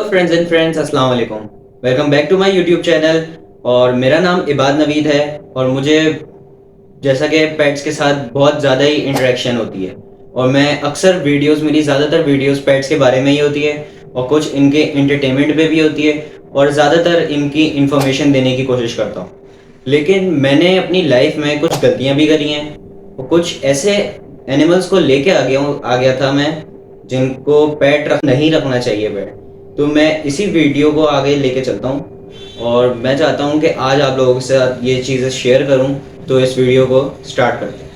Friends and friends, अस्सलाम वालेकुम। Welcome back to my YouTube channel. और मेरा नाम इबाद नवीद है। और मुझे जैसा कि पेट्स के साथ बहुत ज़्यादा ही इंटरेक्शन होती है। और मैं अक्सर वीडियोस, मेरी ज़्यादातर वीडियोस पेट्स के बारे में ही होती है। और कुछ इनके इंटरटेनमेंट पे भी होती है। और ज़्यादातर इनकी इंफॉर्मेशन देने की कोशिश करता हूँ। लेकिन मैंने अपनी लाइफ में कुछ गलतियाँ भी करी हैं। और कुछ ऐसे एनिमल्स को लेके आ गया था मैं, जिनको पेट नहीं रखना चाहिए पेट। तो मैं इसी वीडियो को आगे लेके चलता हूँ। और मैं चाहता हूँ कि आज आप लोगों के साथ ये चीज़ें शेयर करूँ। तो इस वीडियो को स्टार्ट करते हैं।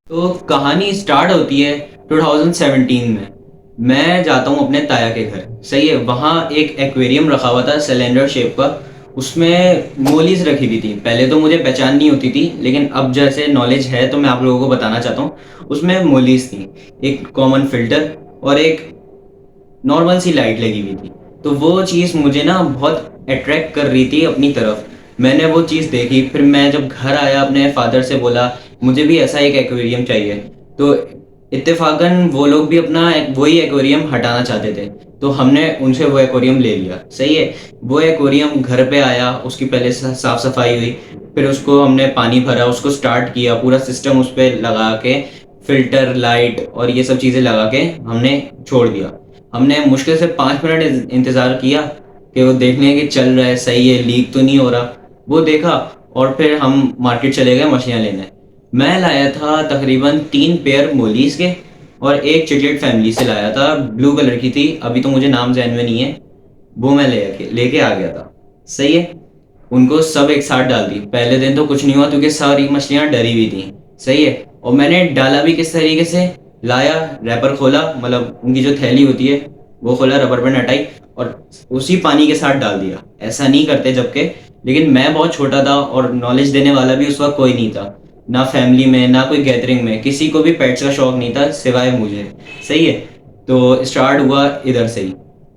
तो कहानी स्टार्ट होती है 2017 में। मैं जाता हूँ अपने ताया के घर, सही है। वहाँ एक एक्वेरियम रखा हुआ था सिलेंडर शेप का। उसमें मोलीज रखी हुई थी। पहले तो मुझे पहचान नहीं होती थी, लेकिन अब जैसे नॉलेज है तो मैं आप लोगों को बताना चाहता हूँ। उसमें मोलीज थी, एक कॉमन फिल्टर और एक नॉर्मल सी लाइट लगी हुई थी। तो वो चीज़ मुझे ना बहुत अट्रैक्ट कर रही थी अपनी तरफ। मैंने वो चीज़ देखी, फिर मैं जब घर आया अपने फादर से बोला मुझे भी ऐसा एक एक्वेरियम चाहिए। तो इत्तेफाकन वो लोग भी अपना वही एक्वेरियम हटाना चाहते थे। तो हमने उनसे वो एक्वेरियम ले लिया, सही है। वो एक्वेरियम घर पे आया, उसकी पहले साफ सफाई हुई। फिर उसको हमने पानी भरा, उसको स्टार्ट किया, पूरा सिस्टम उस पर लगा के फिल्टर लाइट और ये सब चीज़ें लगा के हमने छोड़ दिया। हमने मुश्किल से 5 मिनट इंतज़ार किया कि वो देखने कि चल रहा है, सही है, लीक तो नहीं हो रहा। वो देखा और फिर हम मार्केट चले गए मछलियाँ लेने। मैं लाया था तकरीबन 3 पेयर मोलीज के और एक चिकलेट फैमिली से लाया था, ब्लू कलर की थी, अभी तो मुझे नाम ध्यान में नहीं है। वो मैं लेके आ गया था, सही है। उनको सब एक साथ डाल दी। पहले दिन तो कुछ नहीं हुआ क्योंकि सारी मछलियाँ डरी हुई थी, सही है। और मैंने डाला भी किस तरीके से, लाया, रैपर खोला, मतलब उनकी जो थैली होती है वो खोला, रबर बैंड हटाई और उसी पानी के साथ डाल दिया। ऐसा नहीं करते जबकि, लेकिन मैं बहुत छोटा था और नॉलेज देने वाला भी उस वक्त कोई नहीं था। ना फैमिली में, ना कोई गैदरिंग में, किसी को भी पेट्स का शौक नहीं था सिवाय मुझे, सही है। तो स्टार्ट हुआ इधर से ही।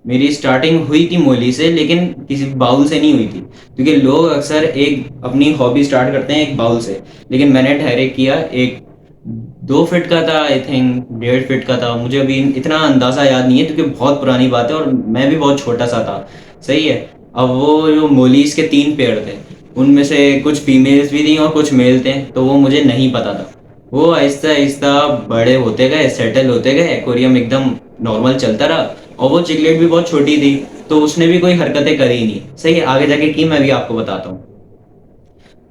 मेरी स्टार्टिंग हुई थी मोली से, लेकिन किसी बाउल से नहीं हुई थी। क्योंकि लोग अक्सर एक अपनी हॉबी स्टार्ट करते हैं एक बाउल से, लेकिन मैंने डायरेक्ट किया एक 2 फीट का था, आई थिंक 1.5 फीट का था। मुझे अभी इतना अंदाज़ा याद नहीं है क्योंकि बहुत पुरानी बात है और मैं भी बहुत छोटा सा था, सही है। अब वो जो मोलीज के 3 पेड़ थे, उनमें से कुछ फीमेल्स भी थी और कुछ मेल थे, तो वो मुझे नहीं पता था। वो आहिस्ता आहिस्ता बड़े होते गए, सेटल होते गए, एक्वेरियम एकदम नॉर्मल चलता रहा। और वो चिकलेट भी बहुत छोटी थी, तो उसने भी कोई हरकतें करी नहीं, सही है। आगे जाके की मैं भी आपको बताता हूँ।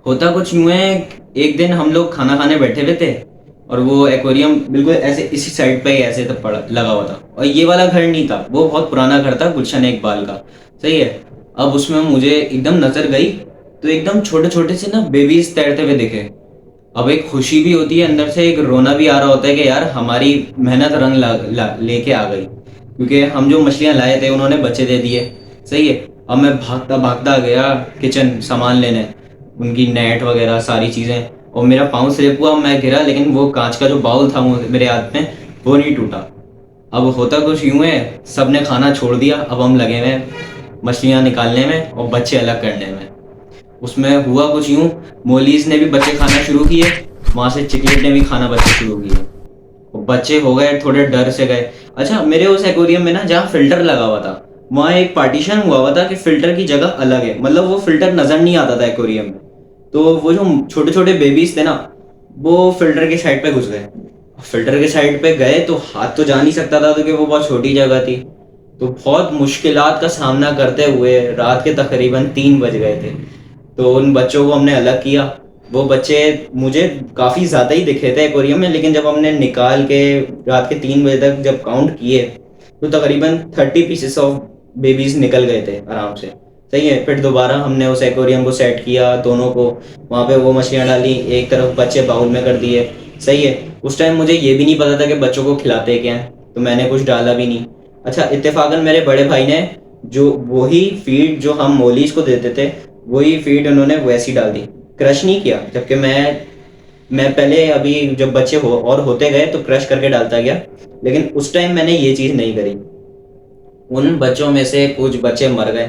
होता कुछ यूं है, एक दिन हम लोग खाना खाने बैठे हुए थे और वो एक्वेरियम बिल्कुल ऐसे इसी साइड पे ही ऐसे तो पड़ा लगा हुआ था। और ये वाला घर नहीं था, वो बहुत पुराना घर था गुलशन इकबाल का, सही है। अब उसमें मुझे एकदम नजर गई, तो एकदम छोटे छोटे से ना बेबीज तैरते हुए दिखे। अब एक खुशी भी होती है अंदर से, एक रोना भी आ रहा होता है कि यार हमारी मेहनत रंग लेके आ गई। क्योंकि हम जो मछलियां लाए थे उन्होंने बच्चे दे दिए, सही है। अब मैं भागता भागता गया किचन सामान लेने, उनकी नेट वगैरह सारी चीज़ें। और मेरा पाँव स्लिप हुआ, मैं गिरा, लेकिन वो कांच का जो बाउल था मेरे हाथ में, वो नहीं टूटा। अब होता कुछ यूं है, सब ने खाना छोड़ दिया, अब हम लगे हुए मछलियाँ निकालने में और बच्चे अलग करने में। उसमें हुआ कुछ यूं, मोलीज ने भी बच्चे खाना शुरू किए, वहां से चिकलेट ने भी खाना बच्चे शुरू किए। वो बच्चे हो गए, थोड़े डर से गए। अच्छा, मेरे उस एक्वेरियम में ना जहाँ फिल्टर लगा हुआ था, वहाँ एक पार्टीशन हुआ हुआ था कि फिल्टर की जगह अलग है, मतलब वो फिल्टर नजर नहीं आता था एक्वेरियम में। तो वो जो छोटे छोटे बेबीज थे ना, वो फिल्टर के साइड पे घुस गए। फिल्टर के साइड पे गए तो हाथ तो जा नहीं सकता था क्योंकि वो बहुत छोटी जगह थी। तो बहुत मुश्किलात का सामना करते हुए रात के तकरीबन 3 बज गए थे। तो उन बच्चों को हमने अलग किया। वो बच्चे मुझे काफ़ी ज़्यादा ही दिखे थे एक्वेरियम में, लेकिन जब हमने निकाल के रात के 3 बजे तक जब काउंट किए, तो तकरीबन 30 पीसेस ऑफ बेबीज निकल गए थे आराम से, सही है। फिर दोबारा हमने उस एक्वेरियम को सेट किया, दोनों को वहाँ पे वो मछलियाँ डाली, एक तरफ बच्चे बाउल में कर दिए, सही है। उस टाइम मुझे ये भी नहीं पता था कि बच्चों को खिलाते क्या हैं, तो मैंने कुछ डाला भी नहीं। अच्छा, इत्तेफाकन मेरे बड़े भाई ने जो वही फीड जो हम मोलीज को देते थे, वही फीड उन्होंने वैसी डाल दी, क्रश नहीं किया। जबकि मैं पहले अभी जब बच्चे हो और होते गए तो क्रश करके डालता गया, लेकिन उस टाइम मैंने ये चीज़ नहीं करी। उन बच्चों में से कुछ बच्चे मर गए,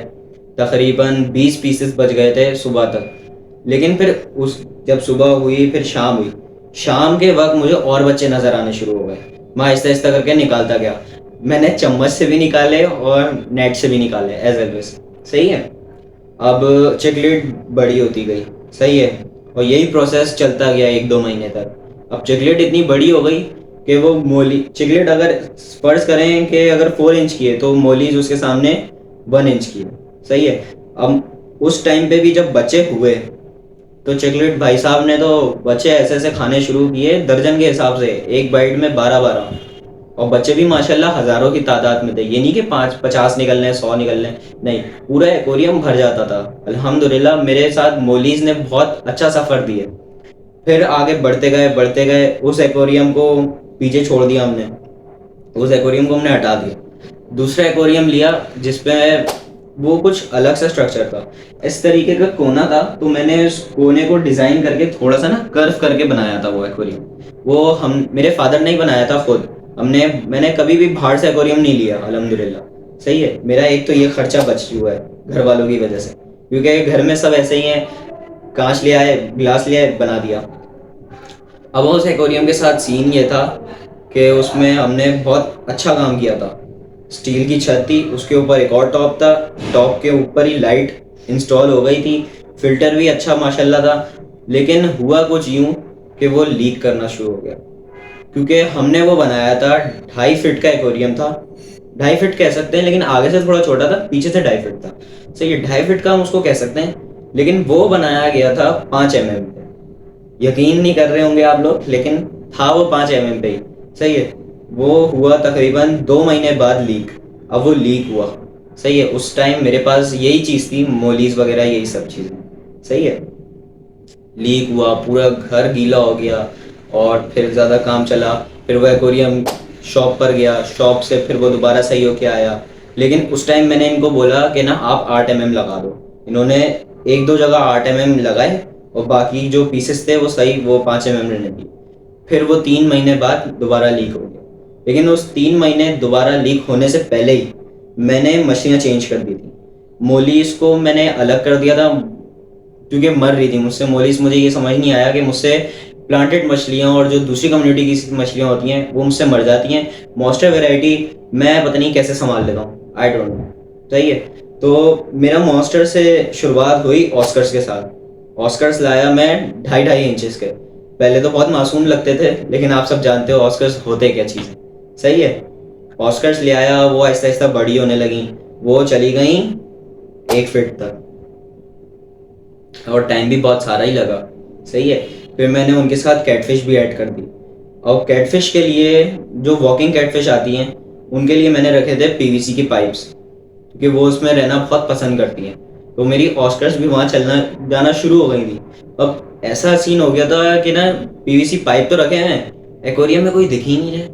तकरीबन 20 पीसेस बच गए थे सुबह तक। लेकिन फिर उस जब सुबह हुई, फिर शाम हुई, शाम के वक्त मुझे और बच्चे नज़र आने शुरू हो गए। मैं आहिस्ता आहिस्ता करके निकालता गया। मैंने चम्मच से भी निकाले और नेट से भी निकाले एज ऑलवेज। सही है। अब चॉकलेट बड़ी होती गई। सही है। और यही प्रोसेस चलता गया 1-2 महीने तक। अब चॉकलेट इतनी बड़ी हो गई कि वो मोली चॉकलेट, अगर फर्ज करें कि अगर 4 इंच की है तो मोलीज उसके सामने 1 इंच की है। सही है। अब उस टाइम पे भी जब बच्चे हुए तो चॉकलेट भाई साहब ने तो बच्चे ऐसे ऐसे खाने शुरू किए दर्जन के हिसाब से, एक बाइट में 12-12। और बच्चे भी माशाल्लाह हजारों की तादाद में थे। ये नहीं कि 5-50 निकल रहे हैं, 100 निकल रहे हैं, नहीं, पूरा एक्वेरियम भर जाता था। अल्हम्दुलिल्लाह मेरे साथ मोलीज ने बहुत अच्छा सफर दिया। फिर आगे बढ़ते गए, उस एक्वेरियम को पीछे छोड़ दिया हमने। उस एक्वेरियम को हमने हटा दिया, दूसरा एक्वेरियम लिया जिसपे वो कुछ अलग सा स्ट्रक्चर था। इस तरीके का कोना था, तो मैंने उस कोने को डिजाइन करके थोड़ा सा ना कर्व करके बनाया था वो एक्वेरियम। वो हम मेरे फादर ने ही बनाया था खुद। मैंने कभी भी बाहर से एक्वेरियम नहीं लिया अल्हम्दुलिल्लाह। सही है। मेरा एक तो ये खर्चा बच हुआ है घर वालों की वजह से, क्योंकि घर में सब ऐसे ही हैं, कांच ले आए, ग्लास ले आए, बना दिया। अब उस एक्वेरियम के साथ सीन ये था कि उसमें हमने बहुत अच्छा काम किया था। स्टील की छत थी, उसके ऊपर एक और टॉप था, टॉप के ऊपर ही लाइट इंस्टॉल हो गई थी, फिल्टर भी अच्छा माशाल्लाह था। लेकिन हुआ कुछ यूं कि वो लीक करना शुरू हो गया, क्योंकि हमने वो बनाया था 2.5 फीट का एक्वेरियम था। 2.5 फीट कह सकते हैं, लेकिन आगे से थोड़ा छोटा था, पीछे से 2.5 फीट था। सही है, 2.5 फीट का हम उसको कह सकते हैं। लेकिन वो बनाया गया था 5 mm पे। यकीन नहीं कर रहे होंगे आप लोग, लेकिन था वो 5 mm पे ही। सही है। वो हुआ तकरीबन 2 महीने बाद लीक। अब वो लीक हुआ। सही है। उस टाइम मेरे पास यही चीज़ थी, मोलीज वगैरह यही सब चीज़ें। सही है। लीक हुआ, पूरा घर गीला हो गया, और फिर ज़्यादा काम चला। फिर वो एक्वेरियम शॉप पर गया, शॉप से फिर वो दोबारा सही होके आया। लेकिन उस टाइम मैंने इनको बोला कि ना आप 8 mm लगा दो। इन्होंने 1-2 जगह 8 mm लगाए, और बाकी जो पीसेस थे वो सही, वो 5 mm रहने दिए। फिर वो 3 महीने बाद दोबारा लीक हो गया। लेकिन उस 3 महीने दोबारा लीक होने से पहले ही मैंने मछलियाँ चेंज कर दी थी। मोलीज को मैंने अलग कर दिया था, क्योंकि मर रही थी मुझसे मोलिस। मुझे ये समझ नहीं आया कि मुझसे प्लांटेड मछलियाँ और जो दूसरी कम्युनिटी की मछलियाँ होती हैं वो मुझसे मर जाती हैं। मॉन्स्टर वैरायटी मैं पता नहीं कैसे संभाल लेता हूँ, आई डोंट नो। सही है। तो मेरा मॉन्स्टर से शुरुआत हुई ऑस्कर्स के साथ। ऑस्कर्स लाया मैं 2.5-2.5 इंचेस के। पहले तो बहुत मासूम लगते थे, लेकिन आप सब जानते हो ऑस्कर्स होते क्या चीज़ है। सही है। ऑस्कर्स ले आया, वो आहिस्ता आहिस्ता बड़ी होने लगी, वो चली गई 1 फीट तक, और टाइम भी बहुत सारा ही लगा। सही है। फिर मैंने उनके साथ कैटफिश भी ऐड कर दी। और कैटफिश के लिए, जो वॉकिंग कैटफिश आती हैं, उनके लिए मैंने रखे थे पीवीसी की पाइप्स, क्योंकि वो उसमें रहना बहुत पसंद करती हैं। तो मेरी ऑस्कर्स भी वहाँ चलना जाना शुरू हो गई थी। अब ऐसा सीन हो गया था कि ना, पीवीसी पाइप तो रखे हैं, एक्वेरियम में कोई दिख ही नहीं रहे।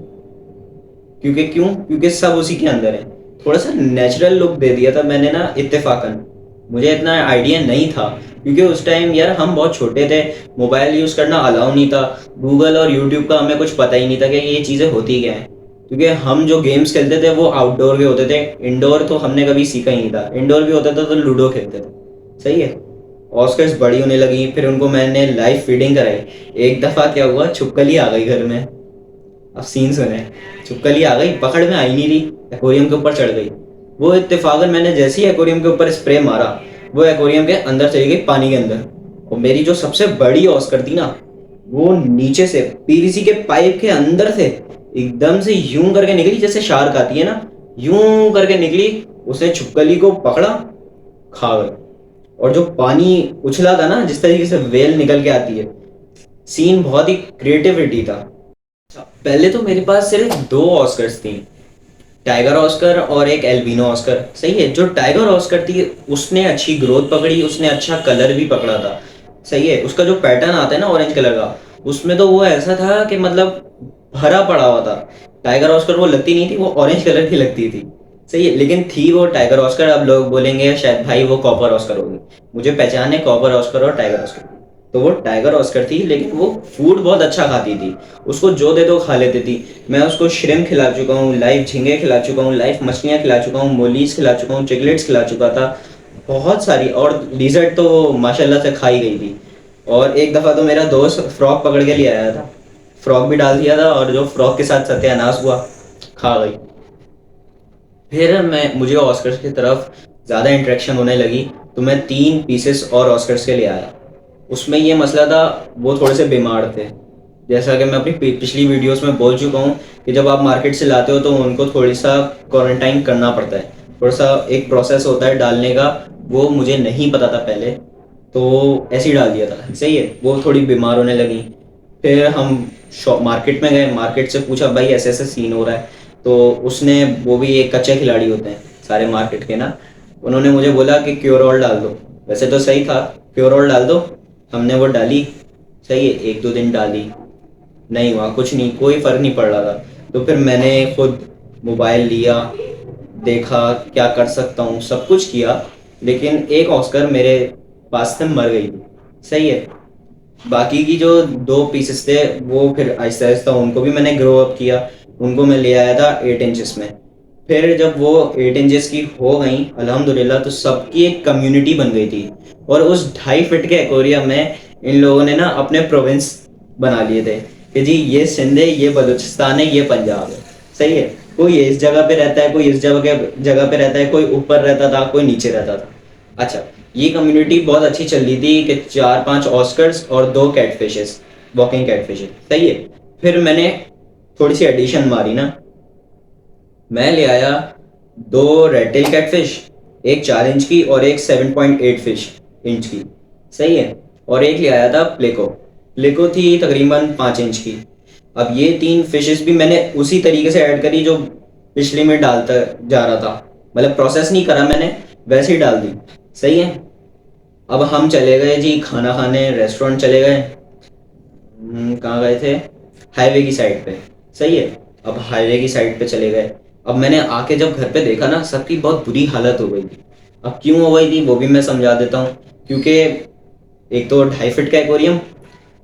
क्योंकि सब उसी के अंदर है। थोड़ा सा नेचुरल लुक दे दिया था मैंने ना, इत्तेफाकन। मुझे इतना आइडिया नहीं था, क्योंकि उस टाइम यार हम बहुत छोटे थे, मोबाइल यूज़ करना अलाउ नहीं था, गूगल और यूट्यूब का हमें कुछ पता ही नहीं था कि ये चीज़ें होती क्या हैं। क्योंकि हम जो गेम्स खेलते थे वो आउटडोर के होते थे, इंडोर तो हमने कभी सीखा ही नहीं था। इंडोर भी होता था तो लूडो खेलते थे। सही है। ऑस्कर्स बड़ी होने लगी, फिर उनको मैंने लाइव फीडिंग कराई। एक दफ़ा क्या हुआ, छुपकली आ गई घर में। अब सीन सुने। छुपकली आ गई, पकड़ में आई नहीं रही, एक्वेरियम के ऊपर चढ़ गई। वो इत्तेफाकन मैंने जैसे ही एक्वेरियम के ऊपर स्प्रे मारा, वो एक्वेरियम के अंदर चली गई, पानी के अंदर। और मेरी जो सबसे बड़ी ऑस्कर थी ना, वो नीचे से पीवीसी के पाइप के अंदर से एकदम से यूं करके निकली, जैसे शार्क आती है ना, यूं करके निकली। उसने छुपकली को पकड़ा, खा गई। और जो पानी उछला था ना, जिस तरीके से वेल निकल के आती है, सीन बहुत ही क्रिएटिविटी था। पहले तो मेरे पास सिर्फ 2 ऑस्कर्स थी, टाइगर ऑस्कर और एक एल्बिनो ऑस्कर। सही है। जो टाइगर ऑस्कर थी उसने अच्छी ग्रोथ पकड़ी, उसने अच्छा कलर भी पकड़ा था। सही है। उसका जो पैटर्न आता है ना ऑरेंज कलर का, उसमें तो वो ऐसा था कि मतलब भरा पड़ा हुआ था। टाइगर ऑस्कर वो लगती नहीं थी, वो ऑरेंज कलर की लगती थी। सही है। लेकिन थी वो टाइगर ऑस्कर। अब लोग बोलेंगे शायद भाई वो कॉपर ऑस्कर होगी, मुझे पहचान है कॉपर ऑस्कर और टाइगर ऑस्कर की। तो वो टाइगर ऑस्कर थी, लेकिन वो फूड बहुत अच्छा खाती थी। उसको जो दे दो खा लेती थी। मैं उसको श्रिम्प खिला चुका हूँ, लाइव झींगे खिला चुका हूँ, लाइव मछलियाँ खिला चुका हूँ, मोलीज खिला चुका हूँ, चिकलेट्स खिला चुका था, बहुत सारी। और डिजर्ट तो वो माशाल्लाह से खाई गई थी। और एक दफ़ा तो मेरा दोस्त फ्रॉग पकड़ के ले आया था। फ्रॉक भी डाल दिया था और जो फ्रॉक के साथ सत्यानाश हुआ, खा गई। फिर मुझे ऑस्कर्स की तरफ ज़्यादा इंटरेक्शन होने लगी, तो मैं 3 पीसेस और ऑस्कर्स के ले आया। उसमें ये मसला था, वो थोड़े से बीमार थे। जैसा कि मैं अपनी पिछली वीडियोस में बोल चुका हूँ कि जब आप मार्केट से लाते हो तो उनको थोड़ी सा क्वारंटाइन करना पड़ता है, थोड़ा सा एक प्रोसेस होता है डालने का, वो मुझे नहीं पता था पहले, तो ऐसे ही डाल दिया था। सही है, वो थोड़ी बीमार होने लगी। फिर हम शॉप मार्केट में गए, मार्केट से पूछा भाई ऐसे ऐसे सीन हो रहा है, तो उसने, वो भी एक कच्चे खिलाड़ी होते हैं सारे मार्केट के ना, उन्होंने मुझे बोला कि क्योरॉल डाल दो। वैसे तो सही था, क्योरॉल डाल दो। हमने वो डाली, सही है, 1-2 दिन डाली, नहीं हुआ कुछ नहीं, कोई फ़र्क नहीं पड़ रहा था। तो फिर मैंने खुद मोबाइल लिया, देखा क्या कर सकता हूँ, सब कुछ किया, लेकिन एक ऑस्कर मेरे पास से मर गई थी। सही है। बाकी की जो 2 पीसेस थे वो फिर आहिस्ता आहिस्ता उनको भी मैंने ग्रो अप किया, उनको मैं ले आया था 8 इंचेस में। फिर जब वो 8 इंचेस की हो गई अल्हम्दुलिल्लाह, तो सबकी एक कम्युनिटी बन गई थी। और उस 2.5 फीट के एक्वेरियम में इन लोगों ने ना अपने प्रोविंस बना लिए थे कि जी ये सिंध है, ये बलूचिस्तान है, ये पंजाब है। सही है। कोई इस जगह पे रहता है, कोई इस जगह पे रहता है, कोई ऊपर रहता था, कोई नीचे रहता था। अच्छा, ये कम्युनिटी बहुत अच्छी चल रही थी कि 4-5 ऑस्कर्स और 2 कैटफिशेस, वॉकिंग कैटफिशेस। सही है। फिर मैंने थोड़ी सी एडिशन मारी ना, मैं ले आया 2 रेड टेल कैटफिश, एक 4 इंच की और एक 7.8 इंच की। सही है। और एक ले आया था प्लेको, प्लेको थी तकरीबन 5 इंच की। अब ये 3 फिशेस भी मैंने उसी तरीके से ऐड करी जो पिछले में डालता जा रहा था, मतलब प्रोसेस नहीं करा मैंने, वैसे ही डाल दी। सही है। अब हम चले गए जी खाना खाने, रेस्टोरेंट चले गए। कहाँ गए थे? हाईवे की साइड पे। सही है। अब हाईवे की साइड पे चले गए। अब मैंने आके जब घर पे देखा ना, सबकी बहुत बुरी हालत हो गई थी। अब क्यों हो गई थी वो भी मैं समझा देता हूँ। क्योंकि एक तो 2.5 फीट का एक्वेरियम,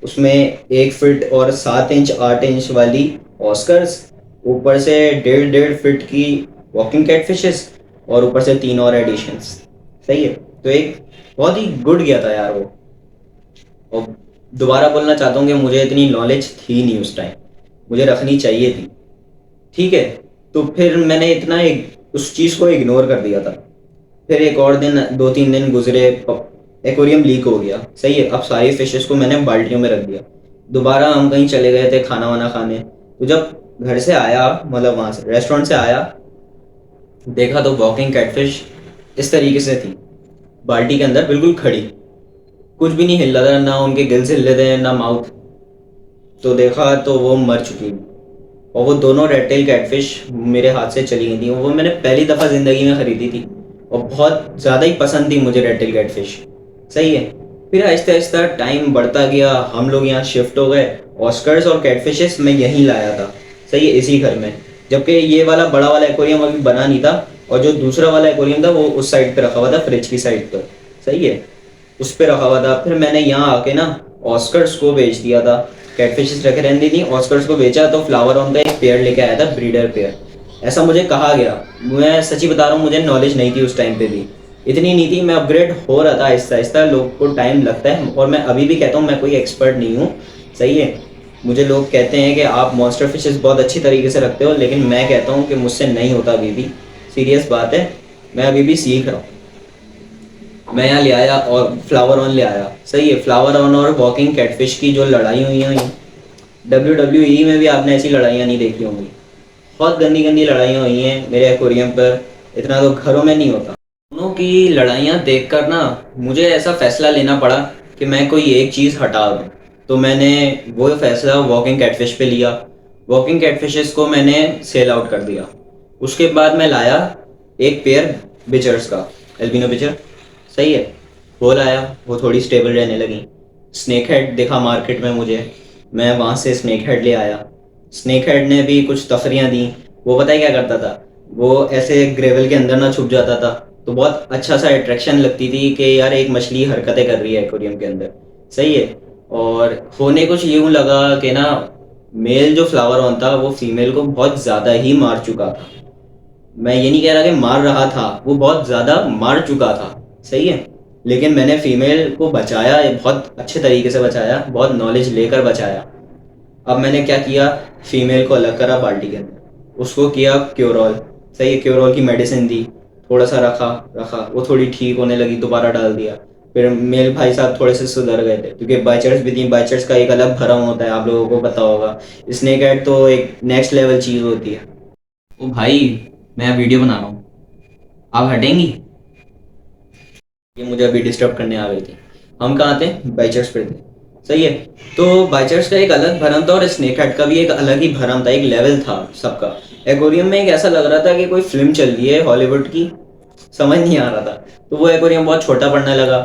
उसमें 1 फीट और 7 इंच 8 इंच वाली ऑस्कर्स, ऊपर से 1.5 फीट की वॉकिंग कैटफिशेस, और ऊपर से 3 और एडिशंस। सही है। तो एक बहुत ही गुड गया था यार वो। और दोबारा बोलना चाहता हूँ कि मुझे इतनी नॉलेज थी नहीं उस टाइम, मुझे रखनी चाहिए थी। ठीक है। तो फिर मैंने इतना उस चीज़ को इग्नोर कर दिया था। फिर एक और दिन, 2-3 दिन गुजरे, एक्वेरियम लीक हो गया। सही है। अब सारी फिशेस को मैंने बाल्टियों में रख दिया। दोबारा हम कहीं चले गए थे खाना वाना खाने, तो जब घर से आया, मतलब वहाँ से रेस्टोरेंट से आया, देखा तो वॉकिंग कैटफिश इस तरीके से थी, बाल्टी के अंदर बिल्कुल खड़ी, कुछ भी नहीं हिल रहा था, ना उनके गिल्स हिल रहे थे ना माउथ। तो देखा तो वो मर चुकी थी। और वो दोनों रेड टेल कैटफिश मेरे हाथ से चली गई थी। वो मैंने पहली दफ़ा ज़िंदगी में ख़रीदी थी और बहुत ज़्यादा ही पसंद थी मुझे रेड टेल कैटफिश। सही है। फिर आहिस्ता आहिस्ता टाइम बढ़ता गया, हम लोग यहाँ शिफ्ट हो गए। ऑस्कर्स और कैटफिशेस मैं यहीं लाया था। सही है, इसी घर में। जबकि ये वाला बड़ा वाला एक्वेरियम अभी बना नहीं था, और जो दूसरा वाला एक्वेरियम था वो उस साइड पे रखा हुआ था, फ्रिज की साइड पर। सही है। उस पे रखा हुआ था। फिर मैंने यहाँ आके ना ऑस्कर्स को बेच दिया था, कैटफिशेस रखे रहने दी, ऑस्कर्स को बेचा, तो फ्लावर ऑन का एक पेयर लेके आया था, ब्रीडर पेयर। ऐसा मुझे कहा गया, मैं सच्ची बता रहा हूँ, मुझे नॉलेज नहीं थी उस टाइम पे भी, इतनी नहीं थी। मैं अपग्रेड हो रहा था आहिस्ता आहिस्ता, लोग को टाइम लगता है, और मैं अभी भी कहता हूँ मैं कोई एक्सपर्ट नहीं हूँ। सही है। मुझे लोग कहते हैं कि आप मॉन्स्टर फिशेस बहुत अच्छी तरीके से रखते हो, लेकिन मैं कहता हूँ कि मुझसे नहीं होता अभी भी। सीरियस बात है, मैं अभी भी सीख रहा हूँ। मैं यहाँ ले आया और फ्लावर ऑन ले आया। सही है। फ्लावर ऑन और वॉकिंग कैटफिश की जो लड़ाई हुई हैं, WWE में भी आपने ऐसी लड़ाइयाँ नहीं देखी होंगी। बहुत गंदी गंदी लड़ाइयाँ हुई हैं मेरे एक्वेरियम पर, इतना तो घरों में नहीं होता। दोनों की लड़ाइयाँ देखकर ना मुझे ऐसा फैसला लेना पड़ा कि मैं कोई एक चीज़ हटा दूँ। तो मैंने वो फैसला वॉकिंग कैटफिश पे लिया। वॉकिंग कैटफिशेस को मैंने सेल आउट कर दिया। उसके बाद मैं लाया एक पेयर बिचर्स का, एल्बिनो बिचर। सही है। वो लाया, वो थोड़ी स्टेबल रहने लगी। स्नेक हेड देखा मार्केट में मुझे, मैं वहाँ से स्नेक हेड ले आया। स्नेक हेड ने भी कुछ तफरियाँ दी। वो पता है क्या करता था, वो ऐसे ग्रेवल के अंदर ना छुप जाता था, तो बहुत अच्छा सा अट्रैक्शन लगती थी कि यार एक मछली हरकतें कर रही है एक्वेरियम के अंदर। सही है। और होने कुछ यूं लगा कि ना, मेल जो फ्लावर ऑन था वो फीमेल को बहुत ज़्यादा ही मार चुका था। मैं ये नहीं कह रहा कि मार रहा था, वो बहुत ज़्यादा मार चुका था। सही है। लेकिन मैंने फीमेल को बचाया, बहुत अच्छे तरीके से बचाया, बहुत नॉलेज लेकर बचाया। अब मैंने क्या किया, फीमेल को अलग करा बाल्टी के अंदर, उसको किया क्योरॉल, सही है, क्योरॉल की मेडिसिन दी, थोड़ा सा रखा रखा, वो थोड़ी ठीक होने लगी, दोबारा डाल दिया। फिर मेल भाई साहब थोड़े से सुधर गए थे, क्योंकि बाइचर्स भी थी, बाइचर्स का एक अलग भरम होता है, आप लोगों को पता होगा। स्नेक हेड तो एक नेक्स्ट लेवल चीज़ होती है। ओ भाई, मैं वीडियो बना रहा हूँ, आप हटेंगी? ये मुझे अभी डिस्टर्ब करने आ गई थी। हम कहाँ थे? बाइचर्स पे थे, सही है। तो बाइचर्स का एक अलग भरम था और स्नेक हेड का भी एक अलग ही भरम था, एक लेवल था सबका। एक्वेरियम में एक ऐसा लग रहा था कि कोई फिल्म चल रही है हॉलीवुड की, समझ नहीं आ रहा था। तो वो एक्वेरियम बहुत छोटा पड़ने लगा।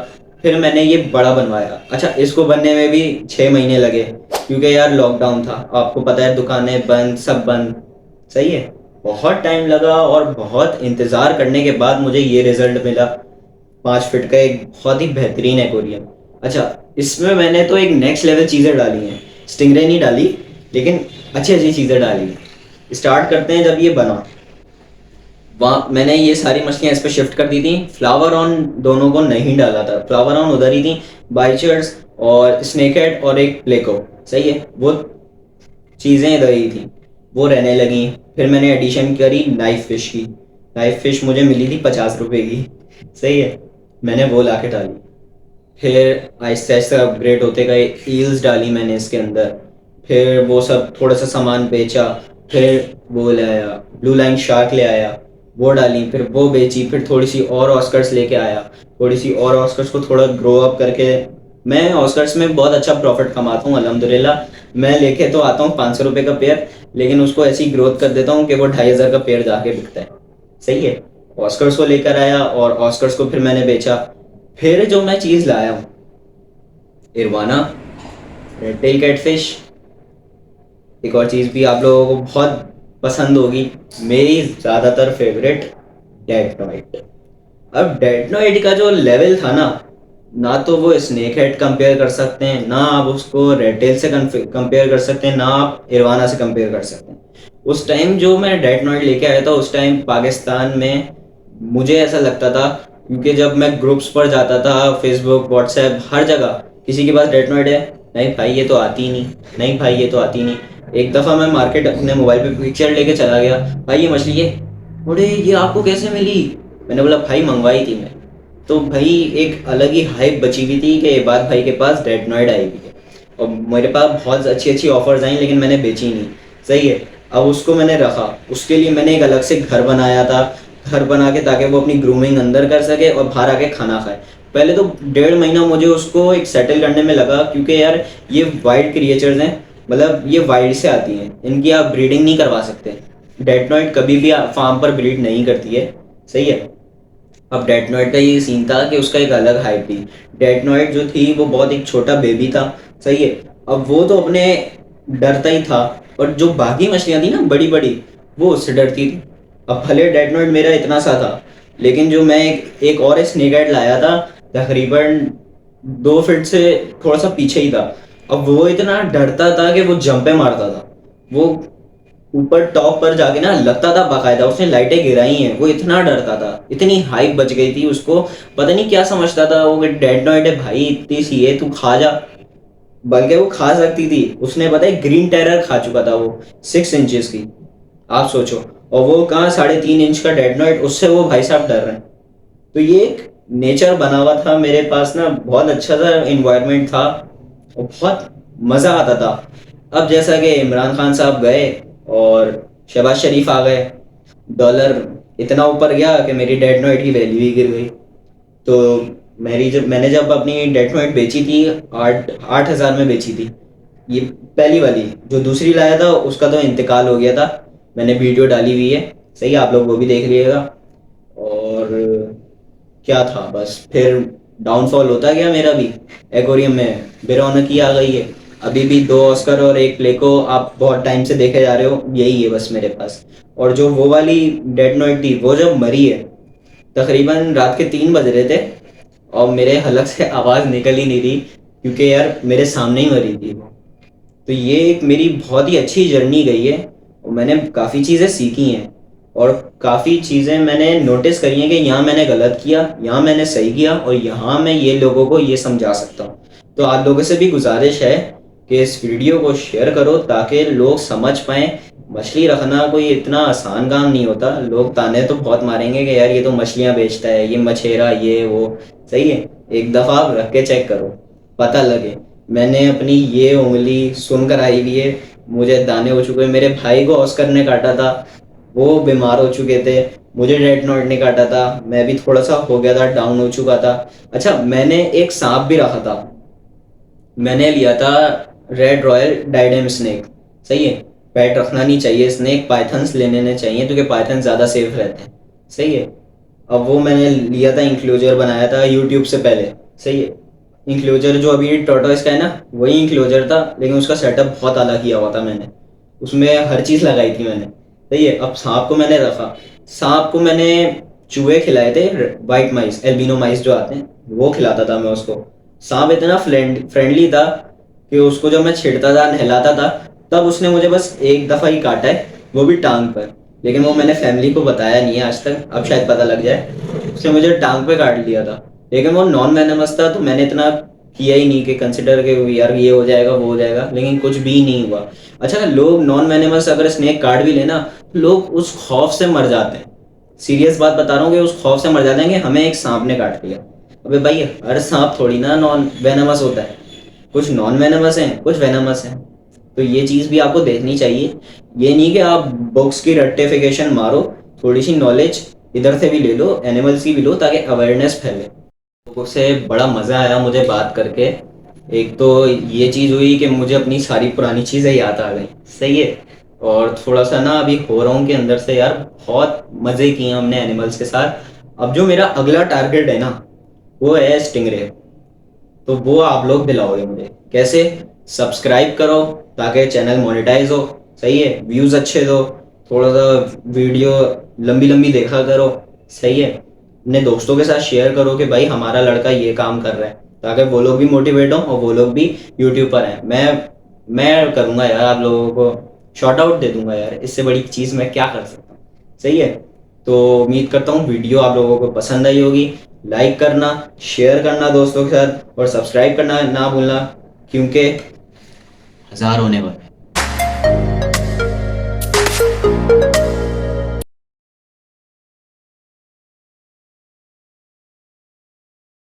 फिर मैंने ये बड़ा बनवाया। अच्छा, इसको बनने में भी 6 महीने लगे, क्योंकि यार लॉकडाउन था, आपको पता है, दुकानें बंद, सब बंद, सही है। बहुत टाइम लगा और बहुत इंतज़ार करने के बाद मुझे ये रिजल्ट मिला, 5 फीट का एक बहुत ही बेहतरीन एक्वेरियम। अच्छा, इसमें मैंने तो एक नेक्स्ट लेवल चीज़ें डाली हैं, स्टिंगरे नहीं डाली, लेकिन अच्छी अच्छी चीज़ें डाली हैं। स्टार्ट करते हैं, जब ये बना, वहाँ मैंने ये सारी मछलियाँ इस पर शिफ्ट कर दी थी। फ्लावर ऑन दोनों को नहीं डाला था, फ्लावर ऑन उधर ही थी, बाइचर्स और स्नेकहेड और एक प्लेको, सही है, वो चीज़ें इधर ही थी, वो रहने लगी। फिर मैंने एडिशन करी नाइफ फिश की। नाइफ फिश मुझे मिली थी 50 रुपए की, सही है, मैंने वो ला के डाली। फिर आहिस्ता आहिस्ता अपग्रेड होते गए, ईल्स डाली मैंने इसके अंदर। फिर वो सब थोड़ा सा सामान बेचा। फिर वो ले आया, ब्लू लाइन शार्क ले आया, वो डाली, फिर वो बेची। फिर थोड़ी सी और ऑस्कर्स लेके आया, थोड़ी सी और ऑस्कर्स को थोड़ा ग्रो अप करके, मैं ऑस्कर्स में बहुत अच्छा प्रॉफिट कमाता हूँ अल्हम्दुलिल्लाह। मैं लेके तो आता हूँ 500 रुपये का पेयर, लेकिन उसको ऐसी ग्रोथ कर देता हूँ कि वो 2500 का पेयर जाके बिकता है, सही है। ऑस्कर्स को लेकर आया और ऑस्कर्स को फिर मैंने बेचा। फिर जो मैं चीज़ लाया हूँ, इरवाना, रेड टेल कैटफिश, एक और चीज़ भी आप लोगों को बहुत पसंद होगी, मेरी ज़्यादातर फेवरेट, डेटनॉइट। अब डेटनॉइट का जो लेवल था ना, ना तो वो स्नेक हेड कंपेयर कर सकते हैं, ना आप उसको रेड टेल से कंपेयर कर सकते हैं, ना आप इरवाना से कंपेयर कर सकते हैं। उस टाइम जो मैं डेटनॉइट लेके आया था, उस टाइम पाकिस्तान में मुझे ऐसा लगता था, क्योंकि जब मैं ग्रुप्स पर जाता था, फेसबुक, व्हाट्सएप, हर जगह, किसी के पास डेटनॉइड है, नहीं भाई ये तो आती ही नहीं, नहीं भाई ये तो आती ही नहीं। एक दफ़ा मैं मार्केट अपने मोबाइल पे पिक्चर लेके चला गया, भाई ये मछली है, अरे ये आपको कैसे मिली? मैंने बोला भाई मंगवाई थी मैं। तो भाई एक अलग ही हाइप बची हुई थी कि इबाद भाई के पास डेटनॉइड आई हुई है, और मेरे पास बहुत अच्छी अच्छी ऑफर्स आई, लेकिन मैंने बेची नहीं, सही है। अब उसको मैंने रखा, उसके लिए मैंने एक अलग से घर बनाया था, घर बना के, ताकि वो अपनी ग्रूमिंग अंदर कर सके और बाहर आके खाना खाए। पहले तो 1.5 महीना मुझे उसको एक सेटल करने में लगा, क्योंकि यार ये वाइल्ड क्रिएचर्स हैं, मतलब ये वाइल्ड से आती हैं, इनकी आप ब्रीडिंग नहीं करवा सकते। डेटनॉइड कभी भी फार्म पर ब्रीड नहीं करती है, सही है। अब डेटनॉइड का ये सीन था कि उसका एक अलग हाइप थी। डेटनॉइड जो थी वो बहुत एक छोटा बेबी था, सही है। अब वो तो अपने डरता ही था, और जो बाकी मछलियाँ थी ना बड़ी बड़ी, वो उससे डरती थी। अब भले डेटनॉइड मेरा इतना सा था, लेकिन जो मैं एक और स्नेक लाया था, तकरीबन 2 फीट से थोड़ा सा पीछे ही था। अब वो इतना डरता था कि वो जंपे मारता था, वो ऊपर टॉप पर जाके ना लगता था बाकायदा उसने लाइटें गिराई हैं, वो इतना डरता था, इतनी हाइप बच गई थी उसको। पता नहीं क्या समझता था वो कि डेड नॉइट है भाई, इतनी सी है, तू खा जा। बल्कि वो खा सकती थी, उसने पता है ग्रीन टेरर खा चुका था वो, 6 इंचेस की, आप सोचो। और वो कहाँ 3.5 इंच का डेड नॉइट, उससे वो भाई साहब डर रहे हैं। तो ये एक नेचर बना हुआ था मेरे पास ना, बहुत अच्छा सा इन्वायरमेंट था, और बहुत मज़ा आता था। अब जैसा कि इमरान खान साहब गए और शहबाज शरीफ आ गए, डॉलर इतना ऊपर गया कि मेरी डेड नॉइट की वैल्यू ही गिर गई। तो मैंने जब अपनी डेड नॉइट बेची थी, 8,000 में बेची थी, ये पहली वाली। जो दूसरी लाया था उसका तो इंतकाल हो गया था, मैंने वीडियो डाली हुई है, सही है, आप लोग वो भी देख लीजिएगा। और क्या था, बस फिर डाउनफॉल होता गया मेरा भी, एक्वेरियम में बेरौनकी आ गई है। अभी भी 2 ऑस्कर और एक प्लेको आप बहुत टाइम से देखे जा रहे हो, यही है बस मेरे पास। और जो वो वाली डेड नॉइट थी, वो जब मरी है, तकरीबन रात के 3 बज रहे थे, और मेरे हलक से आवाज़ निकल ही नहीं रही, क्योंकि यार मेरे सामने ही मरी थी वो। तो ये एक मेरी बहुत ही अच्छी जर्नी गई है, और मैंने काफ़ी चीज़ें सीखी हैं, और काफ़ी चीज़ें मैंने नोटिस करी हैं कि यहाँ मैंने गलत किया, यहाँ मैंने सही किया, और यहाँ मैं ये लोगों को ये समझा सकता हूँ। तो आप लोगों से भी गुजारिश है कि इस वीडियो को शेयर करो ताकि लोग समझ पाएँ। मछली रखना कोई इतना आसान काम नहीं होता। लोग ताने तो बहुत मारेंगे कि यार ये तो मछलियाँ बेचता है, ये मछेरा, ये वो। सही है, एक दफ़ा आप रख के चेक करो, पता लगे। मैंने अपनी ये उंगली सुनकर आई हुई है, मुझे दाने हो चुके हैं। मेरे भाई को ऑस्कर ने काटा था, वो बीमार हो चुके थे। मुझे रेड नॉट ने काटा था, मैं भी थोड़ा सा हो गया था, डाउन हो चुका था। अच्छा, मैंने एक सांप भी रखा था, मैंने लिया था रेड रॉयल डाइडेम स्नेक। सही है, पेट रखना नहीं चाहिए स्नेक, पाइथन्स ले लेने चाहिए क्योंकि पाइथन ज़्यादा सेफ रहते हैं। सही है, अब वो मैंने लिया था, इंक्लोजर बनाया था यूट्यूब से पहले। सही है, इंक्लोजर जो अभी टोटोइस का है ना, वही इंक्लोजर था, लेकिन उसका सेटअप बहुत अलग किया हुआ था मैंने, उसमें हर चीज़ लगाई थी मैंने। सही है, अब सांप को मैंने रखा, सांप को मैंने चूहे खिलाए थे, वाइट माइस, एल्बिनो माइस जो आते हैं, वो खिलाता था मैं उसको। सांप इतना फ्रेंडली था कि उसको जब मैं छेड़ता था, नहलाता था, तब उसने मुझे बस एक दफ़ा ही काटा है, वो भी टांग पर। लेकिन वो मैंने फैमिली को बताया नहीं है आज तक, अब शायद पता लग जाए। उसने मुझे टांग पे काट लिया था, लेकिन वो नॉन वेनमस था, तो मैंने इतना किया ही नहीं कि कंसिडर के यार ये हो जाएगा वो हो जाएगा, लेकिन कुछ भी नहीं हुआ। अच्छा, लोग नॉन वेनमस अगर स्नेक काट भी लेना, लोग उस खौफ से मर जाते हैं। सीरियस बात बता रहा हूँ कि उस खौफ से मर जाते हैं कि हमें एक सांप ने काट लिया। अबे भाई, हर सांप थोड़ी ना नॉन वेनमस होता है, कुछ नॉन वेनमस हैं, कुछ वेनमस हैं। तो ये चीज़ भी आपको देखनी चाहिए। ये नहीं कि आप बुक्स की रट्टिफिकेशन मारो, थोड़ी सी नॉलेज इधर से भी ले लो, एनिमल्स की भी लो, ताकि अवेयरनेस फैले। लोगों से बड़ा मज़ा आया मुझे बात करके। एक तो ये चीज़ हुई कि मुझे अपनी सारी पुरानी चीज़ें याद आ गई। सही है, और थोड़ा सा ना अभी हो रहा हूँ कि अंदर से यार बहुत मज़े किए हमने एनिमल्स के साथ। अब जो मेरा अगला टारगेट है ना, वो है स्टिंगरे। तो वो आप लोग दिलाओगे मुझे कैसे? सब्सक्राइब करो ताकि चैनल मोनेटाइज हो। सही है, व्यूज़ अच्छे दो, थोड़ा सा वीडियो लंबी लंबी देखा करो। सही है, अपने दोस्तों के साथ शेयर करो कि भाई हमारा लड़का ये काम कर रहा है, ताकि वो लोग भी मोटिवेट हों और वो लोग भी यूट्यूब पर आए। मैं करूँगा यार, आप लोगों को शॉर्ट आउट दे दूंगा यार, इससे बड़ी चीज़ मैं क्या कर सकता हूँ। सही है, तो उम्मीद करता हूँ वीडियो आप लोगों को पसंद आई होगी। लाइक करना, शेयर करना दोस्तों के साथ, और सब्सक्राइब करना ना भूलना, क्योंकि 1000 होने वाले हैं।